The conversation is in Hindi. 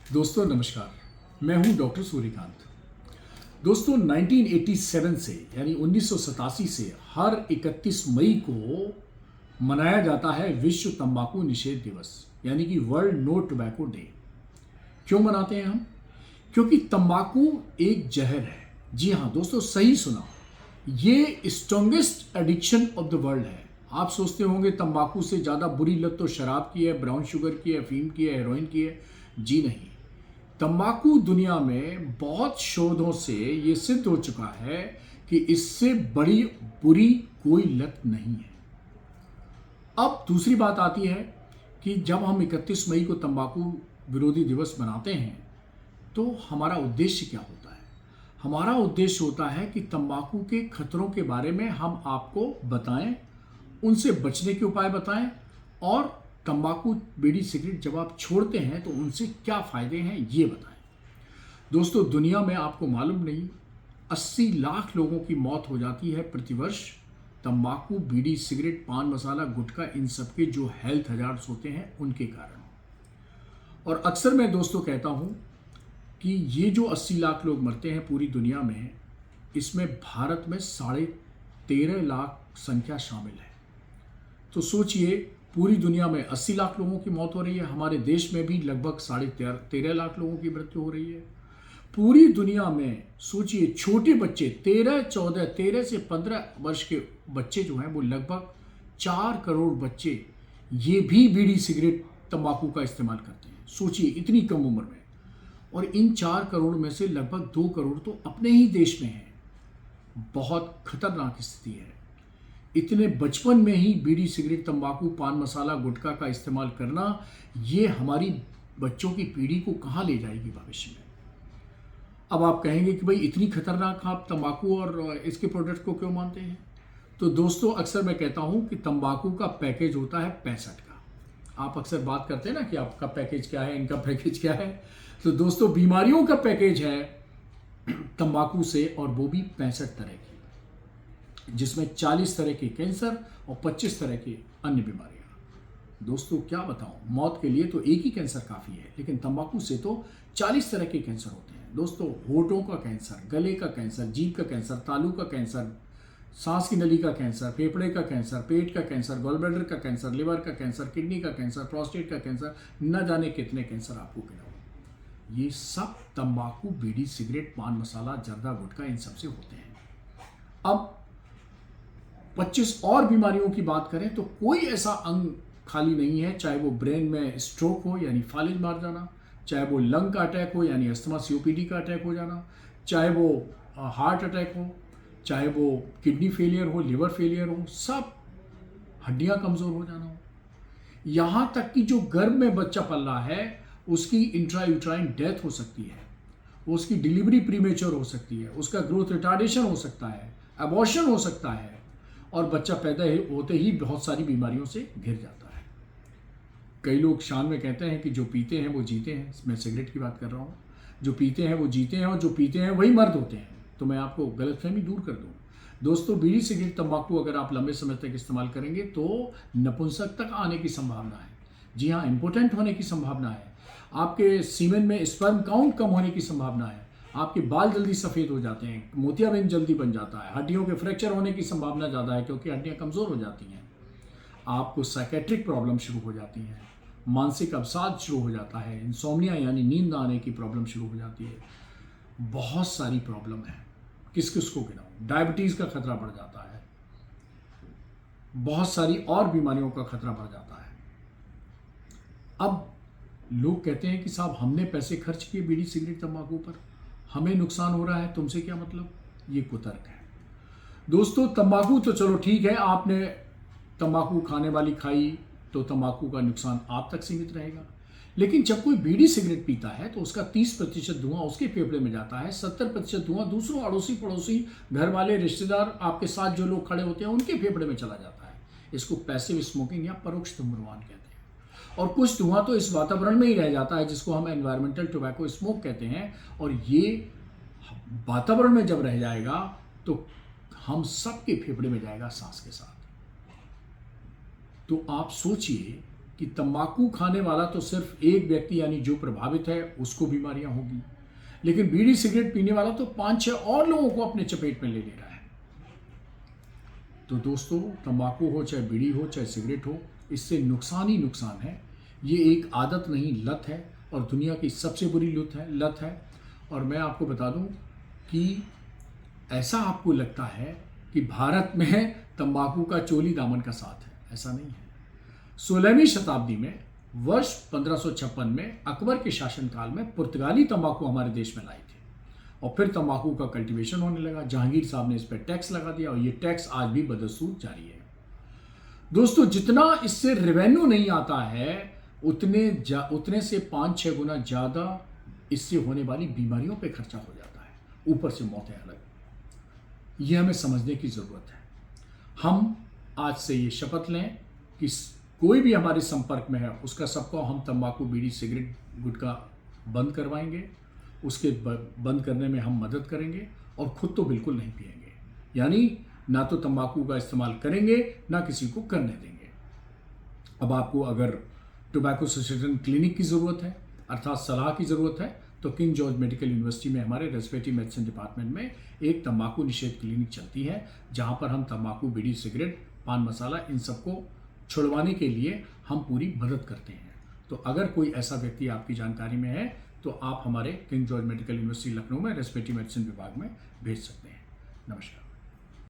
दोस्तों नमस्कार। मैं हूं डॉक्टर सूर्यकांत। दोस्तों 1987 से यानी 1987 से हर 31 मई को मनाया जाता है विश्व तंबाकू निषेध दिवस यानी कि वर्ल्ड नो टोबैको डे। क्यों मनाते हैं हम? क्योंकि तंबाकू एक जहर है। जी हाँ दोस्तों, सही सुना, ये strongest addiction of the world है। आप सोचते होंगे तंबाकू से ज़्यादा बुरी लत तो शराब की है, ब्राउन शुगर की है, अफीम की है, हेरोइन की है। जी नहीं, तंबाकू दुनिया में बहुत शोधों से ये सिद्ध हो चुका है कि इससे बड़ी बुरी कोई लत नहीं है। अब दूसरी बात आती है कि जब हम 31 मई को तंबाकू विरोधी दिवस मनाते हैं तो हमारा उद्देश्य क्या होता है? हमारा उद्देश्य होता है कि तंबाकू के खतरों के बारे में हम आपको बताएं, उनसे बचने के उपाय बताएं और तंबाकू बीड़ी सिगरेट जब आप छोड़ते हैं तो उनसे क्या फ़ायदे हैं ये बताएं। दोस्तों दुनिया में आपको मालूम नहीं 80 लाख लोगों की मौत हो जाती है प्रतिवर्ष तंबाकू बीड़ी सिगरेट पान मसाला गुटखा इन सब के जो हेल्थ हजार्ड्स होते हैं उनके कारण। और अक्सर मैं दोस्तों कहता हूँ कि ये जो 80 लाख लोग मरते हैं पूरी दुनिया में, इसमें भारत में 13.5 लाख संख्या शामिल है। तो सोचिए पूरी दुनिया में 80 लाख लोगों की मौत हो रही है, हमारे देश में भी लगभग 13.5 लाख लोगों की मृत्यु हो रही है। पूरी दुनिया में सोचिए छोटे बच्चे 13 से 15 वर्ष के बच्चे जो हैं वो लगभग 4 करोड़ बच्चे ये भी बीड़ी सिगरेट तंबाकू का इस्तेमाल करते हैं। सोचिए इतनी कम उम्र में, और इन 4 करोड़ में से लगभग 2 करोड़ तो अपने ही देश में हैं। बहुत खतरनाक स्थिति है। इतने बचपन में ही बीड़ी सिगरेट तंबाकू पान मसाला गुटखा का इस्तेमाल करना, ये हमारी बच्चों की पीढ़ी को कहाँ ले जाएगी भविष्य में। अब आप कहेंगे कि भाई इतनी खतरनाक आप तंबाकू और इसके प्रोडक्ट को क्यों मानते हैं? तो दोस्तों अक्सर मैं कहता हूं कि तंबाकू का पैकेज होता है 65 का। आप अक्सर बात करते हैं ना कि आपका पैकेज क्या है, इनका पैकेज क्या है। तो दोस्तों बीमारियों का पैकेज है तंबाकू से, और वो भी 65 तरह की, जिसमें 40 तरह के कैंसर और 25 तरह की अन्य बीमारियां। दोस्तों क्या बताऊं, मौत के लिए तो एक ही कैंसर काफ़ी है, लेकिन तंबाकू से तो 40 तरह के कैंसर होते हैं। दोस्तों होठों का कैंसर, गले का कैंसर, जीभ का कैंसर, तालू का कैंसर, सांस की नली का कैंसर, फेफड़े का कैंसर, पेट का कैंसर, गॉलब्लैडर का कैंसर, लिवर का कैंसर, किडनी का कैंसर, प्रोस्टेट का कैंसर, न जाने कितने कैंसर आपको गिनाऊं। ये सब तंबाकू बीड़ी सिगरेट पान मसाला जर्दा गुटखा इन सब से होते हैं। अब 25 और बीमारियों की बात करें तो कोई ऐसा अंग खाली नहीं है, चाहे वो ब्रेन में स्ट्रोक हो यानी फालिज मार जाना, चाहे वो लंग का अटैक हो यानी अस्थमा सीओपीडी का अटैक हो जाना, चाहे वो हार्ट अटैक हो, चाहे वो किडनी फेलियर हो, लिवर फेलियर हो, सब हड्डियां कमज़ोर हो जाना हो, यहाँ तक कि जो गर्भ में बच्चा पल रहा है उसकी इंट्रायूट्राइन डेथ हो सकती है, उसकी डिलीवरी प्रीमेच्योर हो सकती है, उसका ग्रोथ रिटार्डेशन हो सकता है, अबॉर्शन हो सकता है, और बच्चा पैदा होते ही बहुत सारी बीमारियों से घिर जाता है। कई लोग शान में कहते हैं कि जो पीते हैं वो जीते हैं। मैं सिगरेट की बात कर रहा हूँ। जो पीते हैं वो जीते हैं और जो पीते हैं वही मर्द होते हैं। तो मैं आपको गलतफहमी दूर कर दूँ। दोस्तों बीड़ी सिगरेट तंबाकू अगर आप लंबे समय तक इस्तेमाल करेंगे तो नपुंसक तक आने की संभावना है। जी हाँ, इम्पोर्टेंट होने की संभावना है। आपके सीमेन में स्पर्म काउंट कम होने की संभावना है। आपके बाल जल्दी सफ़ेद हो जाते हैं, मोतियाबिंद जल्दी बन जाता है, हड्डियों के फ्रैक्चर होने की संभावना ज़्यादा है क्योंकि हड्डियाँ कमज़ोर हो जाती हैं। आपको साइकेट्रिक प्रॉब्लम शुरू हो जाती हैं, मानसिक अवसाद शुरू हो जाता है, इंसोम्निया यानी नींद आने की प्रॉब्लम शुरू हो जाती है। बहुत सारी प्रॉब्लम है, किस किस को गिनाऊं। डायबिटीज़ का खतरा बढ़ जाता है, बहुत सारी और बीमारियों का खतरा बढ़ जाता है। अब लोग कहते हैं कि साहब हमने पैसे खर्च किए बीड़ी सिगरेट तंबाकू पर, हमें नुकसान हो रहा है, तुमसे क्या मतलब। ये कुतर्क है। दोस्तों तंबाकू तो चलो ठीक है, आपने तंबाकू खाने वाली खाई तो तंबाकू का नुकसान आप तक सीमित रहेगा, लेकिन जब कोई बीड़ी सिगरेट पीता है तो उसका 30% धुआं उसके फेफड़े में जाता है, 70% धुआं दूसरों अड़ोसी पड़ोसी घर वाले रिश्तेदार आपके साथ जो लोग खड़े होते हैं उनके फेफड़े में चला जाता है। इसको पैसिव स्मोकिंग या परोक्ष धूम्रपान कहते हैं। और कुछ धुआं तो इस वातावरण में ही रह जाता है जिसको हम एनवायरमेंटल टोबैको स्मोक कहते हैं, और ये वातावरण में जब रह जाएगा तो हम सबके फेफड़े में जाएगा सांस के साथ। तो आप सोचिए कि तंबाकू खाने वाला तो सिर्फ एक व्यक्ति यानी जो प्रभावित है उसको बीमारियां होगी, लेकिन बीड़ी सिगरेट पीने वाला तो 5-6 और लोगों को अपने चपेट में ले रहा है। तो दोस्तों, तंबाकू हो चाहे बीड़ी हो चाहे सिगरेट हो, इससे नुकसान ही नुकसान है। ये एक आदत नहीं, लत है, और दुनिया की सबसे बुरी लत है। और मैं आपको बता दूं कि ऐसा आपको लगता है कि भारत में तंबाकू का चोली दामन का साथ है, ऐसा नहीं है। 16वीं शताब्दी में वर्ष 1556 में अकबर के शासनकाल में पुर्तगाली तंबाकू हमारे देश में लाए थे, और फिर तंबाकू का कल्टीवेशन होने लगा। जहांगीर साहब ने इस पर टैक्स लगा दिया, और ये टैक्स आज भी बदस्तूर जारी है। दोस्तों, जितना इससे रेवेन्यू नहीं आता है, उतने से 5-6 गुना ज़्यादा इससे होने वाली बीमारियों पे खर्चा हो जाता है, ऊपर से मौतें अलग। ये हमें समझने की ज़रूरत है। हम आज से ये शपथ लें कि कोई भी हमारे संपर्क में है उसका सबको हम तंबाकू, बीड़ी, सिगरेट, गुटखा बंद करवाएंगे। उसके बंद करने में हम मदद करेंगे, और खुद तो बिल्कुल नहीं पिएंगे। यानी ना तो तंबाकू का इस्तेमाल करेंगे, ना किसी को करने देंगे। अब आपको अगर टोबैको ससेशन क्लिनिक की ज़रूरत है, अर्थात सलाह की ज़रूरत है, तो किंग जॉर्ज मेडिकल यूनिवर्सिटी में हमारे रेस्पिरेटरी मेडिसिन डिपार्टमेंट में एक तंबाकू निषेध क्लिनिक चलती है, जहां पर हम तंबाकू, बीड़ी, सिगरेट, पान मसाला इन सबको छुड़वाने के लिए हम पूरी मदद करते हैं। तो अगर कोई ऐसा व्यक्ति आपकी जानकारी में है तो आप हमारे king George medical university Lucknow में रेस्पिरेटरी मेडिसिन विभाग में भेज सकते हैं। नमस्कार।